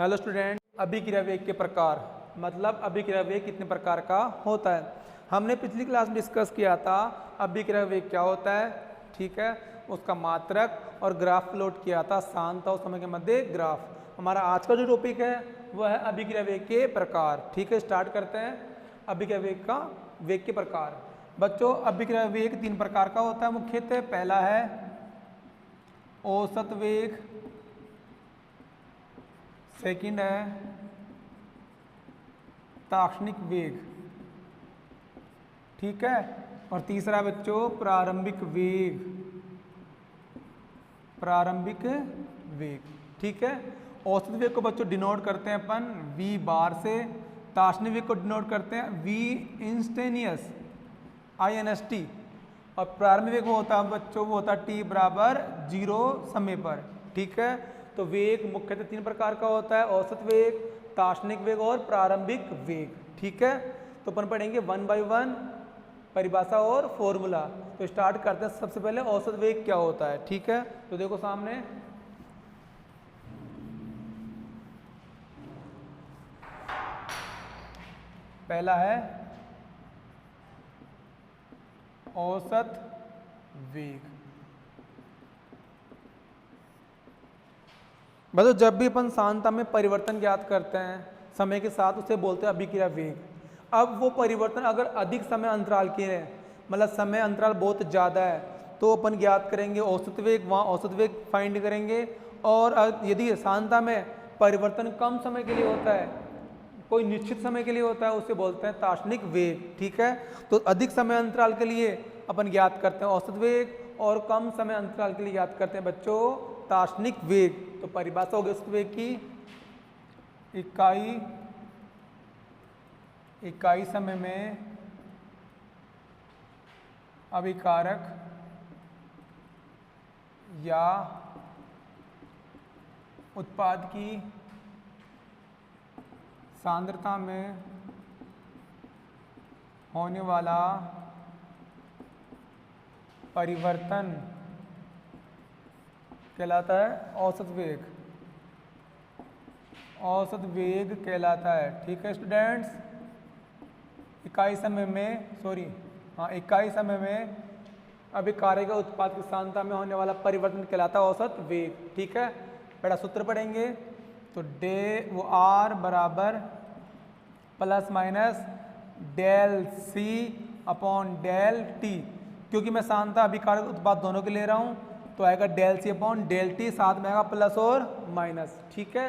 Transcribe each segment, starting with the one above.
Hello student, अभिक्रिया वेग के प्रकार मतलब अभिक्रिया वेग कितने प्रकार का होता है। हमने पिछली क्लास में डिस्कस किया था अभिक्रिया वेग क्या होता है, ठीक है, उसका मात्रक और ग्राफ प्लॉट किया था, शांत और समय के मध्य ग्राफ। हमारा आज का जो टॉपिक है वह है अभिक्रिया वेग के प्रकार। ठीक है, स्टार्ट करते हैं अभिक्रिया वेग के प्रकार। बच्चों, अभिक्रिया वेग तीन प्रकार का होता है मुख्यतः। पहला है औसत वेग, सेकंड है ताक्षणिक वेग, ठीक है, और तीसरा बच्चों प्रारंभिक वेग। ठीक है। औसत वेग को बच्चों डिनोट करते हैं अपन v बार से, ताक्षणिक वेग को डिनोट करते हैं v इंस्टेनियस INST, और प्रारंभिक वेग वो होता है बच्चों, वो होता है t बराबर 0 समय पर। ठीक है, तो वेग मुख्यतः तीन प्रकार का होता है, औसत वेग, ताक्षणिक वेग और प्रारंभिक वेग। ठीक है, तो अपन पढ़ेंगे 1 बाय 1 परिभाषा और फॉर्मूला। तो स्टार्ट करते हैं। सबसे पहले औसत वेग क्या होता है। ठीक है, तो देखो सामने पहला है औसत वेग। मतलब जब भी अपन सांद्रता में परिवर्तन ज्ञात करते हैं समय के साथ, उसे बोलते हैं अभिक्रिया वेग। अब वो परिवर्तन अगर अधिक समय अंतराल के हैं, मतलब समय अंतराल बहुत ज़्यादा है, तो अपन ज्ञात करेंगे औसत वेग, वहाँ औसत वेग फाइंड करेंगे। और यदि सांद्रता में परिवर्तन कम समय के लिए होता है, कोई निश्चित समय के लिए होता है, उसे बोलते हैं ताक्षणिक वेग। ठीक है, तो अधिक समय अंतराल के लिए अपन ज्ञात करते हैं औसत वेग, और कम समय अंतराल के लिए ज्ञात करते हैं बच्चों ताक्षणिक वेग। तो परिभाषा होगी औसत वेग की, इकाई समय में अभिकारक या उत्पाद की सांद्रता में होने वाला परिवर्तन कहलाता है औसत वेग। औसत वेग कहलाता है। ठीक है स्टूडेंट्स, इकाई समय में अभिकारक या उत्पाद की सांद्रता में होने वाला परिवर्तन कहलाता है औसत वेग। ठीक है, बड़ा सूत्र पढ़ेंगे तो वो R बराबर plus minus del C upon del T, क्योंकि मैं सांद्रता अभिकारक उत्पाद दोनों के ले रहा हूँ, तो आएगा del C upon del T, साथ में आएगा प्लस और माइनस। ठीक है,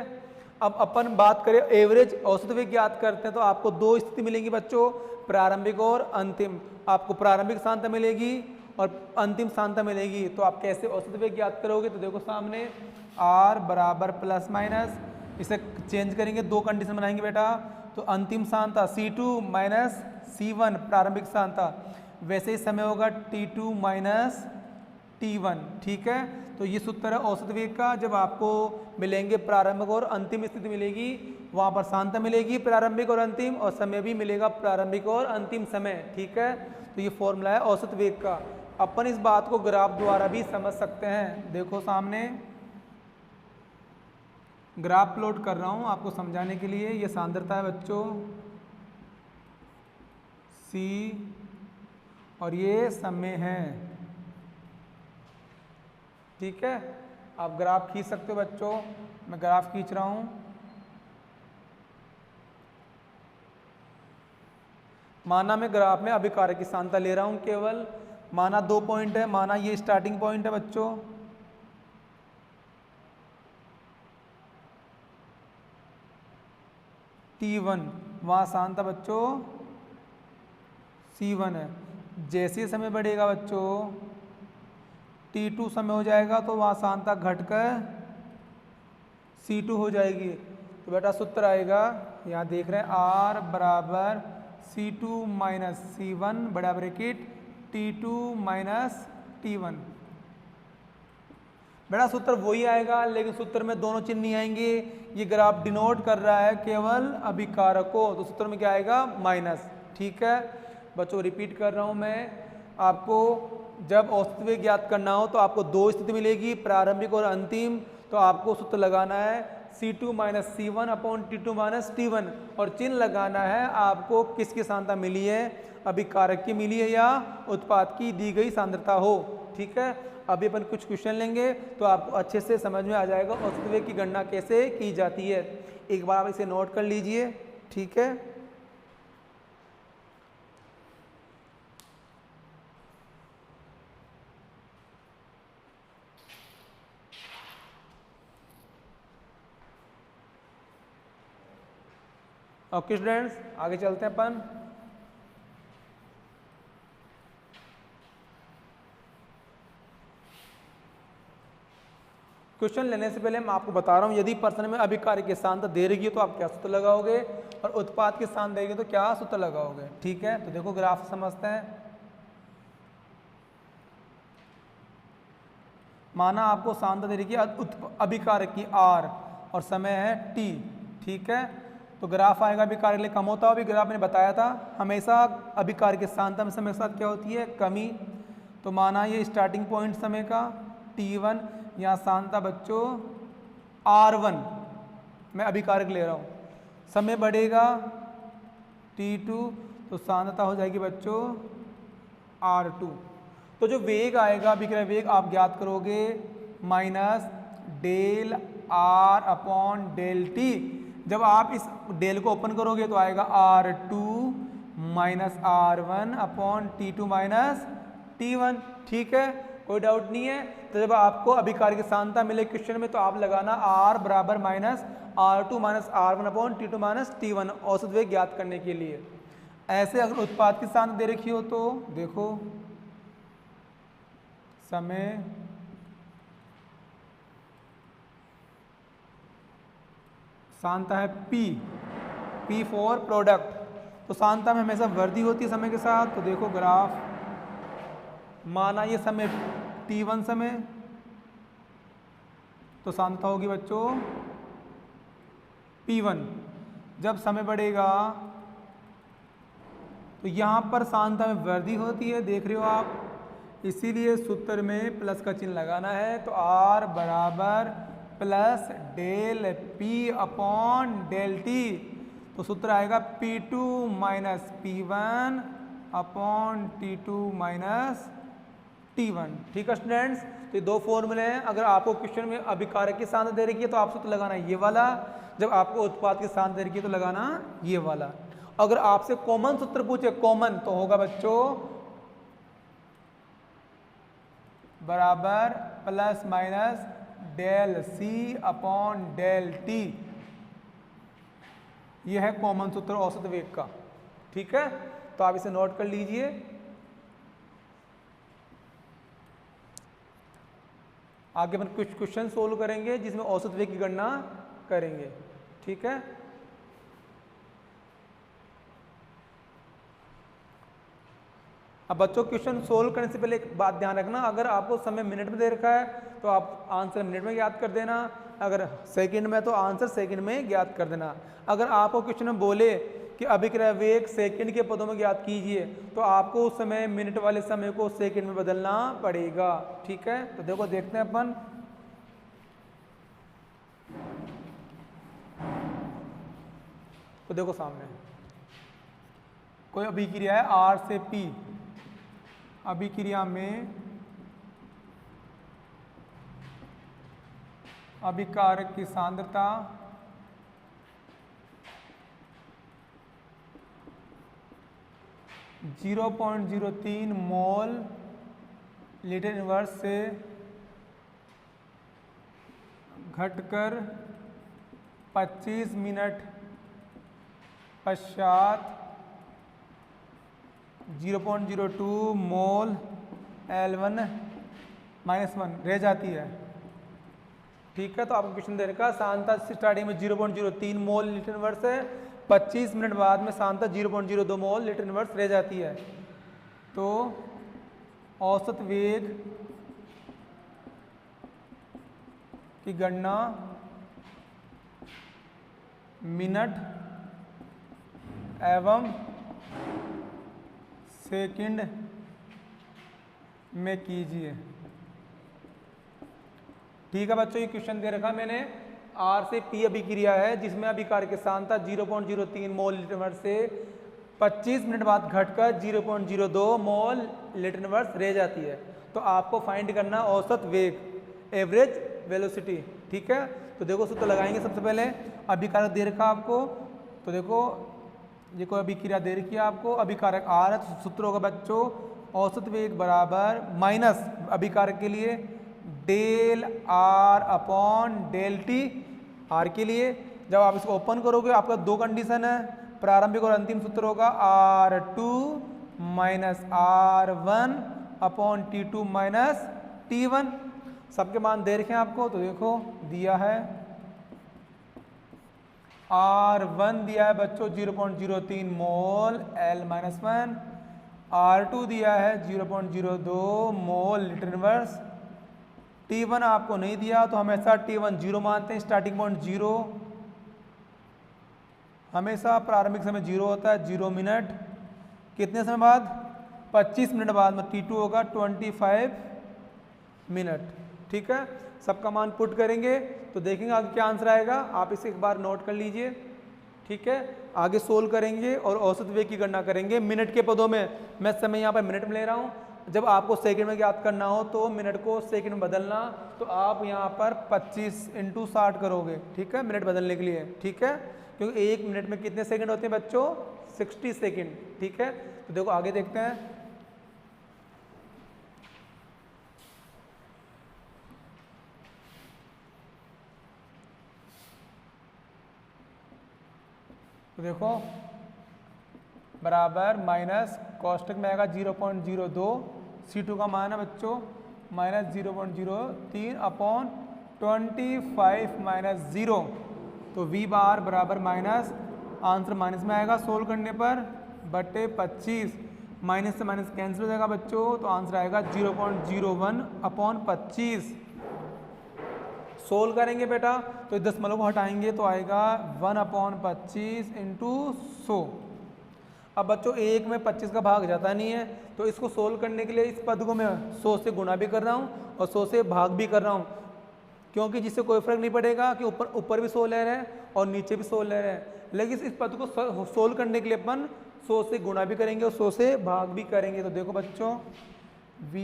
अब अपन बात करें एवरेज औसत वेग ज्ञात करते हैं, तो आपको दो स्थिति मिलेंगी बच्चों, प्रारंभिक और अंतिम। आपको प्रारंभिक सांद्रता मिलेगी और अंतिम सांद्रता मिलेगी। तो आप कैसे औसत वेग ज्ञात करोगे, तो देखो सामने R बराबर प्लस माइनस, इसे चेंज करेंगे, दो कंडीशन बनाएंगे बेटा। तो अंतिम सांद्रता C2 माइनस C1 प्रारंभिक सांद्रता, वैसे ही समय होगा T2 माइनस T1। ठीक है, तो ये सूत्र है औसत वेग का। जब आपको मिलेंगे प्रारंभिक और अंतिम स्थिति मिलेगी, वहाँ पर सांद्रता मिलेगी प्रारंभिक और अंतिम, और समय भी मिलेगा प्रारंभिक और अंतिम समय। ठीक है, तो ये फॉर्मूला है औसत वेग का। अपन इस बात को ग्राफ द्वारा भी समझ सकते हैं। देखो सामने ग्राफ प्लॉट कर रहा हूँ आपको समझाने के लिए। ये सांद्रता है बच्चों C, और ये समय है। ठीक है, आप ग्राफ खींच सकते हो बच्चों, मैं ग्राफ खींच रहा हूं। माना मैं ग्राफ में अभिकारक की सांद्रता ले रहा हूं केवल, माना 2 पॉइंट है, माना ये स्टार्टिंग पॉइंट है बच्चों, T1, वहां सांद्रता बच्चों C1 है। जैसे समय बढ़ेगा बच्चों T2 समय हो जाएगा, तो वहाँ सांद्रता घटकर C2 हो जाएगी। तो बेटा सूत्र आएगा, यहाँ देख रहे हैं R बराबर C2 माइनस C1 बड़ा ब्रैकेट T2 माइनस T1। बेटा सूत्र वही आएगा, लेकिन सूत्र में दोनों चिन्ह नहीं आएंगे। ये ग्राफ डिनोट कर रहा है केवल अभिकारक को, तो सूत्र में क्या आएगा माइनस। ठीक है बच्चों, रिपीट कर रहा हूँ मैं आपको, जब औसत ज्ञात करना हो तो आपको दो स्थिति मिलेगी, प्रारंभिक और अंतिम। तो आपको सूत्र लगाना है C2 minus C1 upon T2 minus T1 और चिन्ह लगाना है आपको किसकी सांद्रता मिली है, अभिकारक की मिली है या उत्पाद की दी गई सांद्रता हो। ठीक है, अभी अपन कुछ क्वेश्चन लेंगे तो आपको अच्छे से समझ में आ जाएगा औसत वेग की गणना कैसे की जाती है। एक बार आप इसे नोट कर लीजिए। ठीक है, ओके स्टूडेंट्स, आगे चलते हैं अपन। क्वेश्चन लेने से पहले मैं आपको बता रहा हूं, यदि प्रश्न में अभिकार्य की सांद्रता दे रही है तो आप क्या सूत्र लगाओगे और उत्पाद की सांद्रता देगी तो क्या सूत्र लगाओगे। ठीक है, तो देखो ग्राफ समझते हैं। माना आपको सांद्रता दे रही है अभिकार्य की R और समय है T। ठीक है, तो ग्राफ आएगा अभिकार्य के लिए कम होता है। अभी ग्राफ मैंने बताया था हमेशा अभिकार्य की सांद्रता में समय के साथ क्या होती है, कमी। तो माना ये स्टार्टिंग पॉइंट समय का T1, यहाँ सांद्रता बच्चों R1 मैं अभिकारक ले रहा हूँ, समय बढ़ेगा T2 तो सांद्रता हो जाएगी बच्चों R2। तो जो वेग आएगा अभिक्रिया वेग आप ज्ञात करोगे minus del R upon del T। जब आप इस डेल को ओपन करोगे तो आएगा R2 minus R1 upon T2 minus T1। ठीक है, कोई डाउट नहीं है। तो जब आपको अभिकारक की सांद्रता मिले क्वेश्चन में तो आप लगाना R बराबर minus R2 minus R1 upon T2 minus T1 औसत वेग ज्ञात करने के लिए। ऐसे अगर उत्पाद की सांद्रता दे रखी हो तो देखो समय सांद्रता है P फॉर प्रोडक्ट। तो सांद्रता में हमेशा वृद्धि होती है समय के साथ। तो देखो ग्राफ, माना ये समय T1 समय तो सांद्रता होगी बच्चों P1। जब समय बढ़ेगा तो यहाँ पर सांद्रता में वृद्धि होती है, देख रहे हो आप, इसीलिए सूत्र में प्लस का चिन्ह लगाना है। तो R बराबर plus del P upon del T। तो सूत्र आएगा P2 minus P1 upon T2 minus T1। ठीक है स्टूडेंट्स, तो ये दो फॉर्मूले हैं। अगर आपको क्वेश्चन में अभिकारक की सांद्रता दे रखी है तो आप सूत्र लगाना ये वाला, जब आपको उत्पाद की सांद्रता दे रखी है तो लगाना ये वाला। अगर आपसे कॉमन सूत्र पूछे कॉमन तो होगा बच्चों बराबर plus minus del C upon del T। यह है कॉमन सूत्र औसत वेग का। ठीक है, तो आप इसे नोट कर लीजिए। आगे अपन कुछ क्वेश्चन सोल्व करेंगे जिसमें औसत वेग की गणना करेंगे। ठीक है, अब बच्चों क्वेश्चन सोल्व करने से पहले एक बात ध्यान रखना, अगर आपको समय मिनट में दे रखा है तो आप आंसर मिनट में ज्ञात कर देना, अगर सेकंड में तो आंसर सेकंड में ज्ञात कर देना। अगर आपको क्वेश्चन में बोले कि अभिक्रिया वेग सेकंड के पदों में ज्ञात कीजिए तो आपको उस समय मिनट वाले समय को सेकंड में बदलना पड़ेगा। ठीक है, तो देखो देखते हैं अपन। तो देखो सामने कोई अभिक्रिया है R से P। अभिक्रिया में अभिकारक की सांद्रता (0.03 मोल लीटर इनवर्स से घटकर 25 मिनट पश्चात 0.02 मोल L1 - 1 रह जाती है। ठीक है, तो आपको क्वेश्चन दे रखा सांद्रता स्टार्टिंग में 0.03 मोल लीटर इनवर्स है, 25 मिनट बाद में सांद्रता 0.02 मोल लीटर इनवर्स रह जाती है। तो औसत वेग की गणना मिनट एवं सेकंड में कीजिए। ठीक है बच्चों, ये क्वेश्चन दे रखा मैंने आर से पी अभिक्रिया है जिसमें अभिकारक की सांद्रता 0.03 मोल लीटर इनवर्स से 25 मिनट बाद घटकर 0.02 मोल लीटर इनवर्स रह जाती है। तो आपको फाइंड करना औसत वेग, एवरेज वेलोसिटी, ठीक है। तो देखो सूत्र लगाएंगे सबसे पहले। अभिकारक दे रखा आपको, तो देखो ये कोई अभिक्रिया दे रखी है आपको, अभिकारक आर है, तो सूत्र होगा बच्चों औसत वेग बराबर माइनस अभिकारक के लिए del R upon del T, R के लिए। जब आप इसको ओपन करोगे आपका दो कंडीशन है, प्रारंभिक और अंतिम सूत्र होगा R2 minus R1 upon T2 minus T1। सबके मान दे रखे हैं आपको, तो देखो दिया है R1 दिया है बच्चों 0.03 मोल L-1, R2 दिया है 0.02 मोल लीटर इनवर्स, T1 आपको नहीं दिया तो हमेशा T1 जीरो मानते हैं, स्टार्टिंग पॉइंट जीरो, हमेशा प्रारंभिक समय जीरो होता है, 0 मिनट, कितने समय बाद 25 मिनट बाद में T2 होगा 25 मिनट, ठीक है। सबका मान पुट करेंगे तो देखेंगे आगे क्या आंसर आएगा, आप इसे एक बार नोट कर लीजिए, ठीक है। आगे सोल्व करेंगे और औसत वेग की गणना करेंगे मिनट के पदों में। मैं समय यहाँ पर मिनट में ले रहा हूँ, जब आपको सेकंड में ज्ञात करना हो तो मिनट को सेकंड में बदलना, तो आप यहाँ पर 25 × 60 करोगे, ठीक है, मिनट बदलने के लिए, ठीक है, क्योंकि एक मिनट में कितने सेकंड होते हैं बच्चों, 60 सेकंड, ठीक है। तो देखो आगे देखते हैं। तो देखो बराबर माइनस कोष्टक में आएगा 0.02, C2 का मान है बच्चों माइनस 0.03 अपॉन 25 माइनस 0, तो V बार बराबर माइनस, आंसर माइनस में आएगा सोल्व करने पर, बटे 25, माइनस से माइनस कैंसिल हो जाएगा बच्चों, तो आंसर आएगा 0.01 अपॉन 25। सोल्व करेंगे बेटा तो 10 को हटाएंगे तो आएगा 1/25 × 100। अब बच्चों एक में 25 का भाग जाता नहीं है, तो इसको सोल्व करने के लिए इस पद को मैं 100 से गुणा भी कर रहा हूँ और 100 से भाग भी कर रहा हूँ, क्योंकि जिससे कोई फर्क नहीं पड़ेगा कि ऊपर भी 100 ले रहे हैं और नीचे भी 100 ले रहे हैं। लेकिन इस पद को सोल्व करने के लिए अपन 100 से गुणा भी करेंगे और 100 से भाग भी करेंगे। तो देखो बच्चों V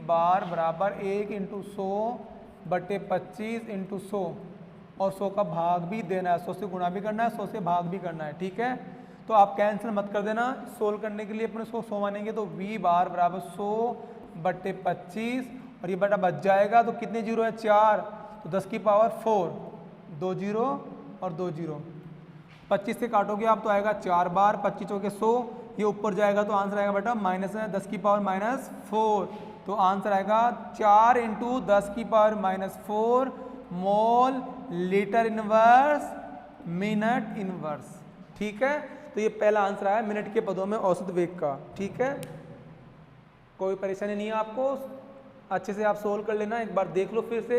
बार बराबर 1 × 100 बटे 25 × 100 और 100 का भाग भी देना है, 100 से गुणा भी करना है, 100 से भाग भी करना है, ठीक है। तो आप कैंसिल मत कर देना, सोल्व करने के लिए अपने इसको 100 मानेंगे, तो V बार बराबर 100 बटे 25 और ये बटा बच जाएगा, तो कितने जीरो है 4, तो 10 की पावर 4, 2 जीरो और 2 जीरो, 25 से काटोगे आप तो आएगा 4 बार, 25 हो के 100, ये ऊपर जाएगा तो आंसर आएगा बेटा माइनस है 10 की पावर -4, तो आंसर आएगा 4 × 10 की power -4 mole litre inverse minute inverse, ठीक है। तो ये पहला आंसर आया मिनट के पदों में औसत वेग का, ठीक है। कोई परेशानी नहीं है आपको, अच्छे से आप सोल्व कर लेना, एक बार देख लो फिर से।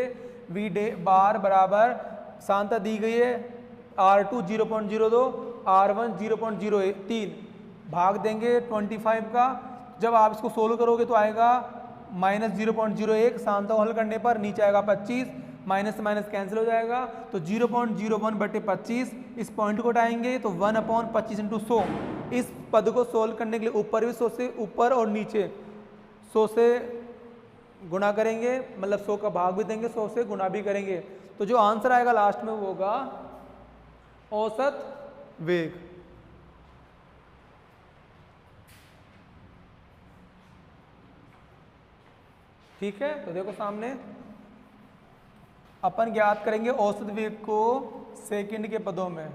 V बार बराबर सांद्रता दी गई है R2 0.02, R1 0.03, भाग देंगे 25 का, जब आप इसको सोल्व करोगे तो आएगा -0.01, सांद्रता हल करने पर नीचे आएगा 25, माइनस से माइनस कैंसिल हो जाएगा, तो 0.01 बटे 25, इस पॉइंट को उठाएंगे तो 1/25 × 100। इस पद को सोल्व करने के लिए ऊपर भी 100 से ऊपर और नीचे 100 से गुणा करेंगे, मतलब 100 का भाग भी देंगे, 100 से गुणा भी करेंगे, तो जो आंसर आएगा लास्ट में वो होगा औसत वेग। ठीक है, तो देखो सामने अपन ज्ञात करेंगे औसत वेग को सेकंड के पदों में।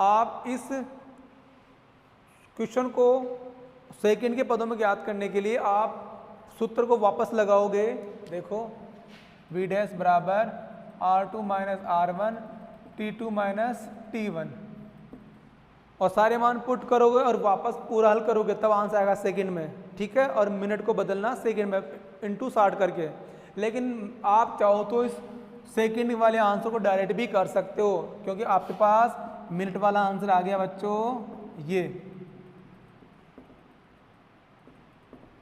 आप इस क्वेश्चन को सेकंड के पदों में ज्ञात करने के लिए आप सूत्र को वापस लगाओगे। देखो V डैश बराबर R2 minus R1 T2 minus T1 और सारे मान पुट करोगे और वापस पूरा हल करोगे, तब आंसर आएगा सेकंड में, ठीक है। और मिनट को बदलना सेकंड में × 60 करके। लेकिन आप चाहो तो इस सेकंड वाले आंसर को डायरेक्ट भी कर सकते हो, क्योंकि आपके पास मिनट वाला आंसर आ गया बच्चों ये,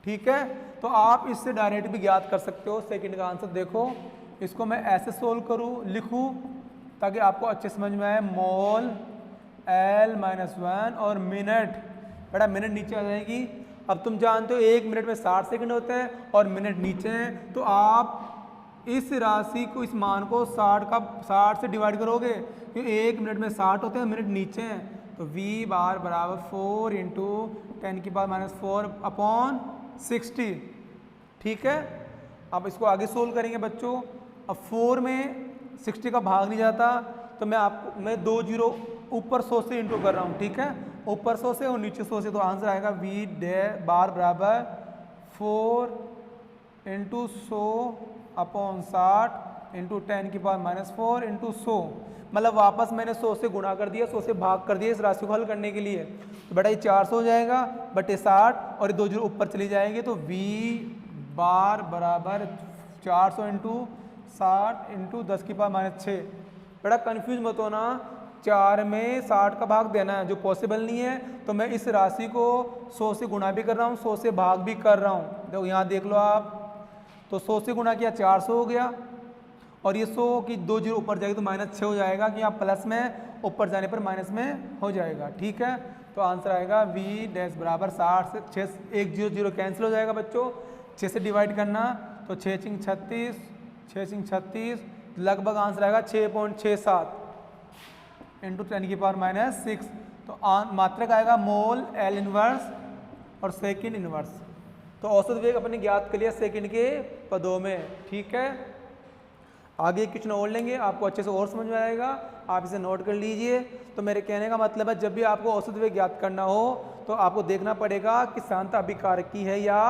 ठीक है। तो आप इससे डायरेक्ट भी ज्ञात कर सकते हो सेकंड का आंसर। देखो इसको मैं ऐसे सोल्व करूं, लिखूं, ताकि आपको अच्छे समझ में आए। मोल L-1 और मिनट, बेटा मिनट नीचे आ जाएगी। अब तुम जानते हो 1 मिनट में 60 सेकंड होते हैं और मिनट नीचे हैं, तो आप इस राशि को, इस मान को 60 से डिवाइड करोगे, क्योंकि 1 मिनट में 60 होते हैं, मिनट नीचे हैं। तो V बार बराबर 4 इंटू 10⁻⁴ अपॉन 60। ठीक है, अब इसको आगे सोल्व करेंगे बच्चों। अब 4 में 60 का भाग नहीं जाता, तो मैं 2 जीरो ऊपर 100 से इंटू कर रहा हूँ। ठीक है, ऊपर 100 से और नीचे 100 से, तो आंसर आएगा V बार बराबर 4 इंटू 100 अपॉन 60 इंटू 10⁻⁴ इंटू 100। मतलब वापस मैंने 100 से गुणा कर दिया, 100 से भाग कर दिया इस राशि को हल करने के लिए। तो बेटा ये 400 हो जाएगा बटे 60 और ये 2 जीरो ऊपर चली जाएंगे, तो V बार बराबर 400 इंटू 60 इंटू 10⁻⁶। बेटा कन्फ्यूज मत होना, 4 में 60 का भाग देना है जो पॉसिबल नहीं है, तो मैं इस राशि को 100 से गुणा भी कर रहा हूँ, 100 से भाग भी कर रहा हूँ। देखो यहाँ देख लो आप, तो 100 से गुणा किया 400 हो गया, और ये 100 की 2 जीरो ऊपर जाएगी तो -6 हो जाएगा, कि यहाँ प्लस में ऊपर जाने पर माइनस में हो जाएगा। ठीक है, तो आंसर आएगा V डैश बराबर 60 से 6, 1 जीरो जीरो कैंसिल हो जाएगा बच्चों। 6 से डिवाइड करना तो 6 × 36, 6 × 36, लगभग आंसर आएगा 6.67 इंटू 10⁻⁶। तो मात्रक आएगा मोल L इनवर्स और सेकंड इनवर्स। तो औसत वेग अपने ज्ञात कर लिया सेकंड के पदों में। ठीक है, आगे क्वेश्चन और लेंगे, आपको अच्छे से और समझ में आएगा, आप इसे नोट कर लीजिए। तो मेरे कहने का मतलब है, जब भी आपको औसत वेग ज्ञात करना हो तो आपको देखना पड़ेगा कि सांद्रता अभिकारक की है या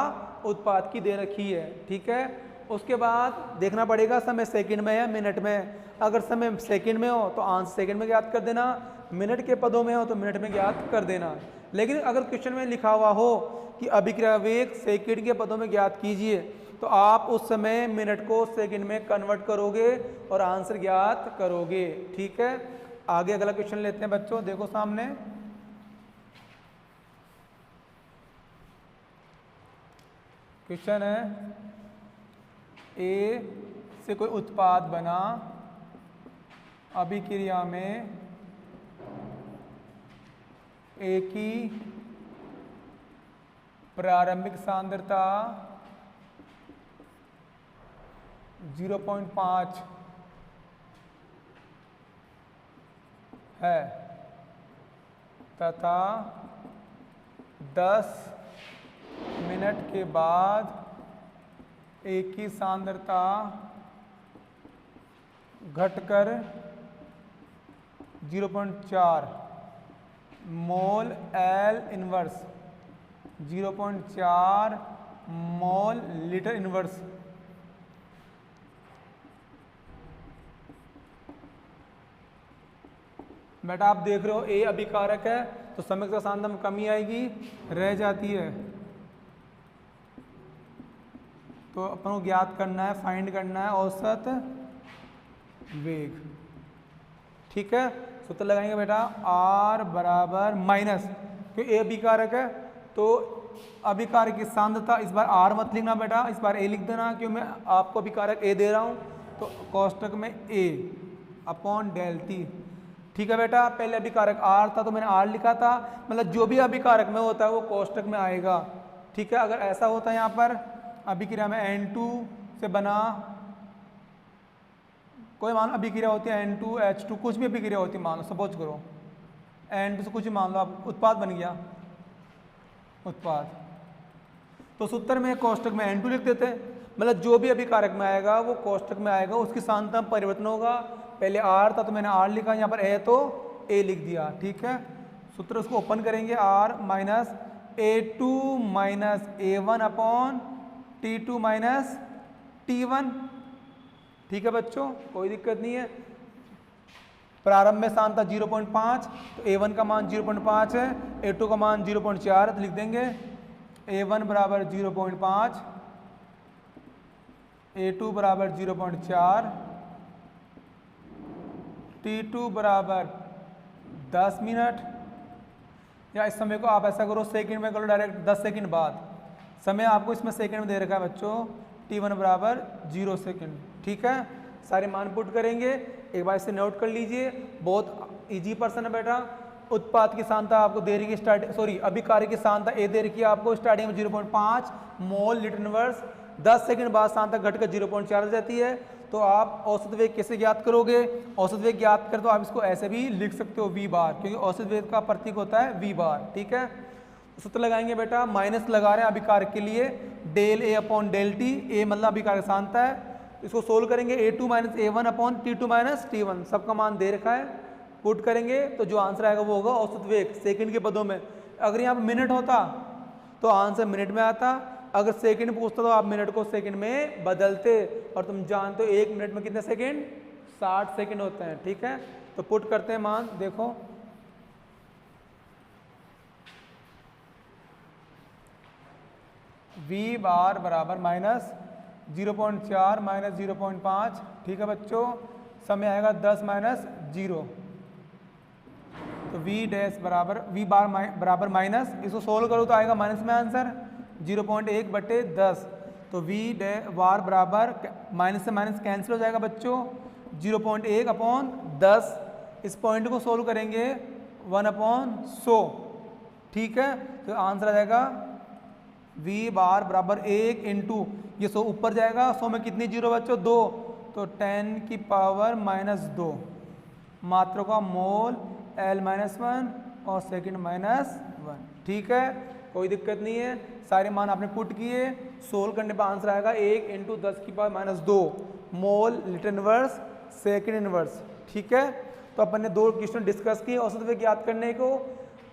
उत्पाद की दे रखी है। ठीक है, उसके बाद देखना पड़ेगा समय सेकंड में या मिनट में। अगर समय सेकंड में हो तो आंसर सेकंड में ज्ञात कर देना, मिनट के पदों में हो तो मिनट में ज्ञात कर देना। लेकिन अगर क्वेश्चन में लिखा हुआ हो कि अभिक्रिया वेग सेकंड के पदों में ज्ञात कीजिए, तो आप उस समय मिनट को सेकंड में कन्वर्ट करोगे और आंसर ज्ञात करोगे। ठीक है, आगे अगला क्वेश्चन लेते हैं बच्चों, देखो सामने। क्वेश्चन है, ए से कोई उत्पाद बना, अभिक्रिया में ए की प्रारंभिक सांद्रता 0.5 है तथा 10 मिनट के बाद ए की सांद्रता घटकर 0.4 मोल L inverse, 0.4 mole litre inverse बेटा आप देख रहे हो ए अभिकारक है तो समग्र सांद्रता में कमी आएगी, रह जाती है। तो अपन को ज्ञात करना है, फाइंड करना है औसत वेग। ठीक है, सूत्र लगाएंगे बेटा R बराबर माइनस, क्योंकि ए अभिकारक है तो अभिकारक की सांद्रता, इस बार R मत लिखना बेटा, इस बार A लिख देना, क्यों मैं आपको अभिकारक A दे रहा हूँ, तो कोष्टक में A अपॉन डेल्टी। ठीक है बेटा, पहले अभिकारक R था तो मैंने R लिखा था, मतलब जो भी अभिकारक में होता है वो कोष्टक में आएगा। ठीक है, अगर ऐसा होता है यहाँ पर अभिक्रिया में N2 से बना, कोई मान अभिक्रिया होती है N2 H2, कुछ भी अभिक्रिया होती है, मान लो सपोज करो N2 से कुछ ही मान लो, आप उत्पाद बन गया उत्पाद, तो सूत्र में कोष्टक में N2 लिख देते हैं, मतलब जो भी अभिकारक में आएगा वो कोष्टक में आएगा, उसकी सांद्रता में परिवर्तन होगा। पहले R था तो मैंने R लिखा, यहाँ पर A तो A लिख दिया। ठीक है, सूत्र उसको ओपन करेंगे, R minus A2 minus A1 upon T2 minus T1। ठीक है बच्चों, कोई दिक्कत नहीं है। प्रारंभ में सांद्रता 0.5, तो A1 का मान 0.5 है, A2 का मान 0.4, तो लिख देंगे A1 बराबर 0.5, A2 बराबर 0.4, T2 बराबर 10 मिनट, या इस समय को आप ऐसा करो सेकंड में करो डायरेक्ट, 10 सेकंड बाद, समय आपको इसमें सेकंड में दे रखा है बच्चों, T1 बराबर 0 सेकंड। ठीक है, सारे मान पुट करेंगे। एक बार इसे नोट कर लीजिए, बहुत इजी पर्सन है बेटा। उत्पाद की सांद्रता आपको दे रही है अभिकार्य की सांद्रता ए दे रखी है आपको स्टार्टिंग में 0.5 मोल लीटर इनवर्स, 10 सेकंड बाद सांद्रता घटकर 0.4 हो जाती है। तो आप औसत वेग कैसे ज्ञात करोगे? औसत वेग ज्ञात कर तो आप इसको ऐसे भी लिख सकते हो v बार, क्योंकि औसत वेग का प्रतीक होता है v बार। ठीक है, सूत्र लगाएंगे बेटा, माइनस लगा रहे हैं अभिकारक के लिए, del A upon del T, ए मतलब अभिकारक सांद्रता है। इसको सोल्व करेंगे a2 minus a1 upon t2 minus t1, सबका मान दे रखा है, पुट करेंगे तो जो आंसर आएगा वो होगा औसत वेग सेकंड के पदों में। अगर यहाँ पर मिनट होता तो आंसर मिनट में आता, अगर सेकंड पूछता तो आप मिनट को सेकंड में बदलते, और तुम जानते हो 1 मिनट में कितने सेकंड? 60 सेकंड होते हैं। ठीक है, तो पुट करते हैं मान, देखो v बार बराबर माइनस 0.4 माइनस 0.5। ठीक है बच्चों, समय आएगा 10 माइनस 0, तो v डैश बराबर v बार बराबर माइनस, इसको सोल्व करो तो आएगा माइनस में आंसर 0.1 बटे 10, तो v बार बराबर माइनस से माइनस कैंसिल हो जाएगा बच्चों, 0.1 अपॉन 10, इस पॉइंट को सोल्व करेंगे 1 अपॉन 100। ठीक है, तो आंसर आ जाएगा v बार बराबर 1 इंटू ये 100 ऊपर जाएगा, 100 में कितनी जीरो बच्चों? 2, तो 10 की पावर माइनस 2 मात्रा का मोल L माइनस 1 और सेकंड माइनस 1। ठीक है, कोई दिक्कत नहीं है, सारे मान आपने पुट किए, सोल्व करने पर आंसर आएगा 1 इंटू 10 की power minus 2 mole litre inverse second inverse. ठीक है, तो अपन ने 2 क्वेश्चन डिस्कस किए औसत वेग ज्ञात करने को।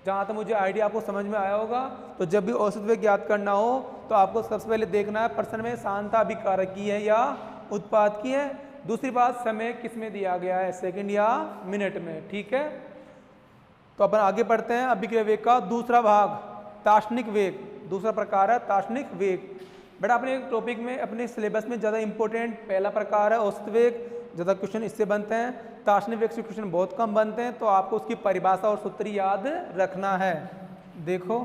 जहाँ तक मुझे आइडिया आपको समझ में आया होगा, तो जब भी औसत वेग ज्ञात करना हो तो आपको सबसे पहले देखना है प्रश्न में सांद्रता अभिकारक की है या उत्पाद की है। दूसरी बात, समय किस में दिया गया है, सेकंड या मिनट में। ठीक है, तो अपन आगे बढ़ते हैं। अभिक्रिया वेग का दूसरा भाग, ताष्णिक वेग, दूसरा प्रकार है ताष्णिक वेग। बेटा अपने टॉपिक में, अपने सिलेबस में ज़्यादा इंपॉर्टेंट पहला प्रकार है औसत वेग, ज़्यादा क्वेश्चन इससे बनते हैं। ताष्णिक वेग से क्वेश्चन बहुत कम बनते हैं, तो आपको उसकी परिभाषा और सूत्र याद रखना है। देखो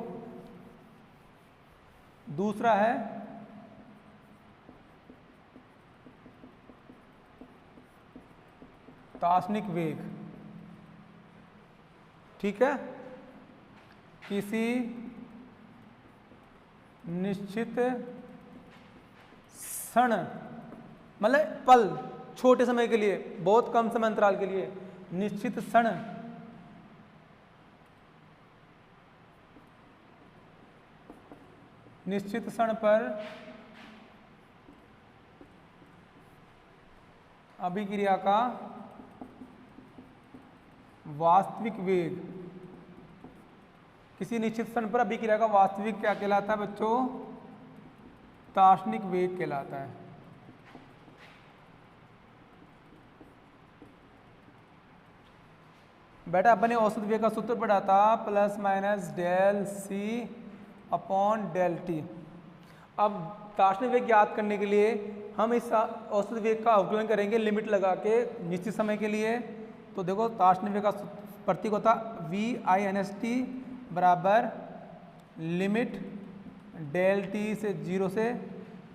दूसरा है ताष्णिक वेग। ठीक है, किसी निश्चित क्षण मतलब पल, छोटे समय के लिए, बहुत कम समय अंतराल के लिए, निश्चित क्षण पर अभिक्रिया का वास्तविक वेग, किसी निश्चित क्षण पर अभिक्रिया का वास्तविक क्या कहलाता है बच्चों? ताष्णिक वेग कहलाता है। बेटा अपने औसत वेग का सूत्र पढ़ा था, plus minus del C upon del T. अब ताष्णिक वेग ज्ञात करने के लिए हम इस औसत वेग का अवकलन करेंगे लिमिट लगा के निश्चित समय के लिए। तो देखो ताष्णिक वेग का प्रतीक होता V I N S T बराबर लिमिट डेल टी से 0 से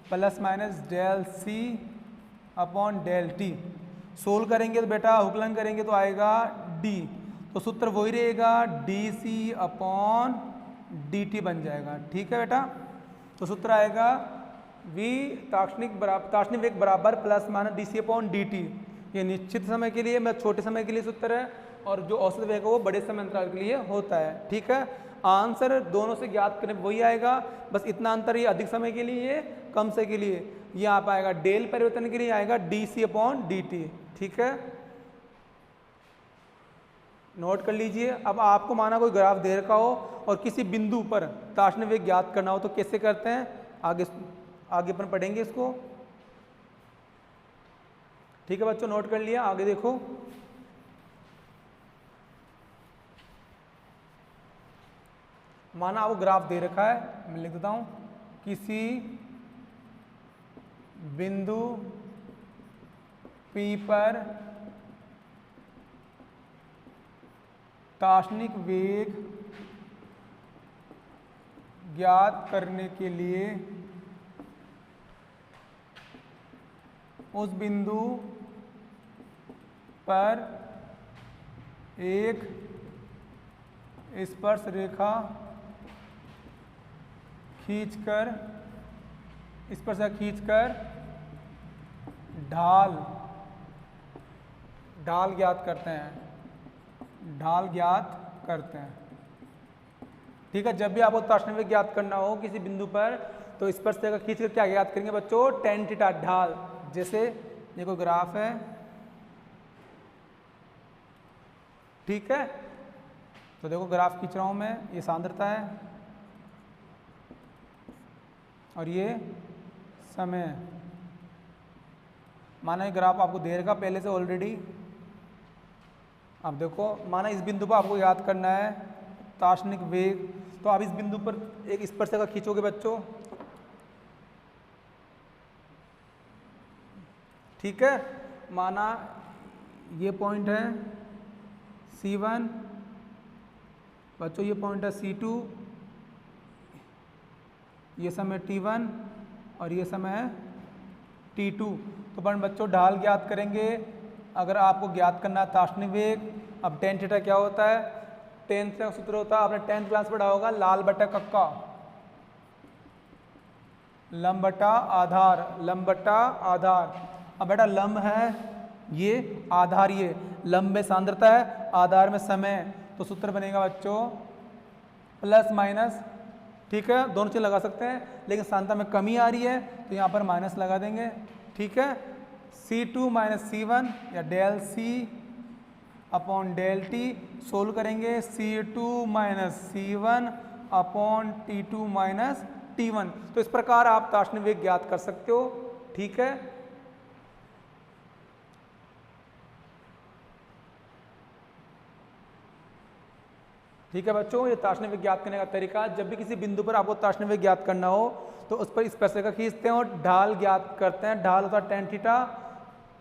plus minus del C upon del T. Solve करेंगे तो बेटा अवकलन करेंगे तो आएगा डी, तो सूत्र वही रहेगा D C upon D T बन जाएगा। ठीक है बेटा, तो सूत्र आएगा v ताष्णिक वेग बराबर plus minus D C upon D T. ये निश्चित समय के लिए, मतलब छोटे समय के लिए सूत्र है, और जो औसत वेग है वो बड़े समय अंतराल के लिए होता है। ठीक है, आंसर दोनों से ज्ञात करने वही आएगा, बस इतना अंतर ये अधिक समय के लिए, कम समय के लिए ये आप आएगा डेल परिवर्तन के लिए आएगा D C upon D T. ठीक है, नोट कर लीजिए। अब आपको माना कोई ग्राफ दे रखा हो और किसी बिंदु पर ताष्णिक वेग ज्ञात करना हो तो कैसे करते हैं, आगे अपन पढ़ेंगे इसको। ठीक है बच्चों, नोट कर लिया, आगे देखो। माना वो ग्राफ दे रखा है, मैं लिख देता हूं, किसी बिंदु P पर ताष्णिक वेग ज्ञात करने के लिए उस बिंदु पर एक स्पर्श रेखा खींचकर ढाल ज्ञात करते हैं। ठीक है, जब भी आपको तार्क्षणिक वेग ज्ञात करना हो किसी बिंदु पर तो स्पर्श रेखा खींचकर क्या ज्ञात करेंगे बच्चों? tan थीटा ढाल। जैसे ये कोई ग्राफ है, ठीक है, तो देखो ग्राफ खींच रहा हूं मैं, ये सांद्रता है और ये समय है। माना ये ग्राफ आपको दे रखा पहले से ऑलरेडी। अब देखो माना इस बिंदु पर आपको याद करना है तार्क्षणिक वेग, तो आप इस बिंदु पर एक स्पर्श रेखा खींचोगे बच्चों, ठीक है। माना ये पॉइंट है C1, बच्चों ये पॉइंट है C2, ये समय T1 और ये समय है T2। तो अपन बच्चों ढाल ज्ञात करेंगे। अगर आपको ज्ञात करना है तार्क्षणिक वेग, अब tan थीटा क्या होता है? tan थीटा का सूत्र होता है, आपने 10th क्लास पढ़ा होगा, लाल बटा कक्का, लंब बटा आधार। अब बेटा लंब है ये, आधार ये, लंब में सांद्रता है, आधार में समय, तो सूत्र बनेगा बच्चों प्लस माइनस, ठीक है, दोनों चीज लगा सकते हैं, लेकिन सांद्रता में कमी आ रही है तो यहाँ पर माइनस लगा देंगे, ठीक है। C2 माइनस C1 या del C upon del T, solve करेंगे C2 minus C1 upon T2 minus T1। तो इस प्रकार आप तार्क्षणिक वेग ज्ञात कर सकते हो, ठीक है। ठीक है बच्चों, ये तार्क्षणिक वेग ज्ञात करने का तरीका। जब भी किसी बिंदु पर आपको तार्क्षणिक वेग ज्ञात करना हो तो उस पर स्पर्श रेखा खींचते हैं और ढाल ज्ञात करते हैं। ढाल होता है tan थीटा,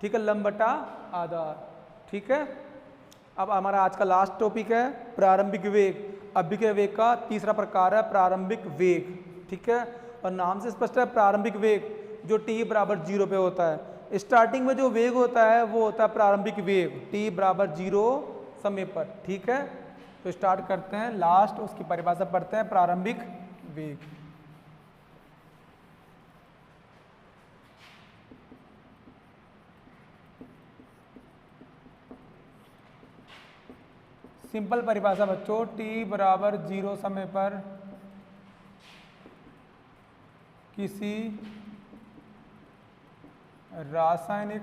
ठीक है, लंब बटा आधार, ठीक है। अब हमारा आज का लास्ट टॉपिक है प्रारंभिक वेग। अभिक्रिया वेग का तीसरा प्रकार है प्रारंभिक वेग, ठीक है, और नाम से स्पष्ट है प्रारंभिक वेग जो t बराबर 0 पे होता है। स्टार्टिंग में जो वेग होता है वो होता है प्रारंभिक वेग t बराबर 0 समय पर, ठीक है। तो स्टार्ट करते हैं, लास्ट उसकी परिभाषा पढ़ते हैं प्रारंभिक वेग। सिंपल परिभाषा बच्चों, t बराबर 0 समय पर किसी रासायनिक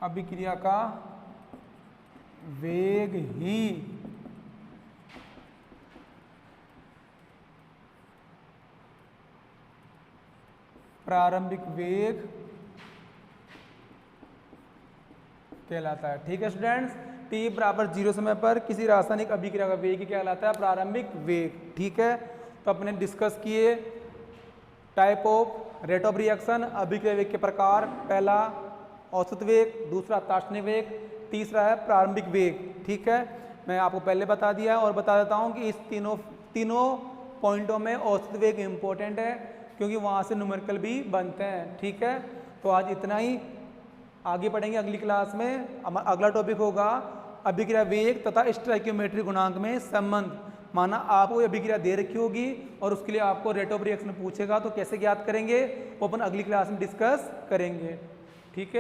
अभिक्रिया का वेग ही प्रारंभिक वेग कहलाता है, ठीक है स्टूडेंट्स। t बराबर 0 समय पर किसी रासायनिक अभिक्रिया का वेग ही कहलाता है प्रारंभिक वेग, ठीक है। तो अपने डिस्कस किए type of rate of reaction, अभिक्रिया वेग के प्रकार, पहला औसत वेग, दूसरा तार्क्षणिक वेग, तीसरा है प्रारंभिक वेग, ठीक है। मैं आपको पहले बता दिया और बता देता हूं कि इस तीनों पॉइंटों में औसत वेग इंपॉर्टेंट है क्योंकि वहां से न्यूमेरिकल भी बनते हैं, ठीक है। तो आज इतना ही, आगे पढ़ेंगे अगली क्लास में। हमारा अगला टॉपिक होगा अभिक्रिया वेग तथा स्टोइकियोमेट्री गुणांक में संबंध। माना आपको ये अभिक्रिया दे रखी होगी और उसके लिए आपको रेट ऑफ रिएक्शन पूछेगा तो कैसे ज्ञात करेंगे वो अपन अगली क्लास में डिस्कस करेंगे, ठीक है।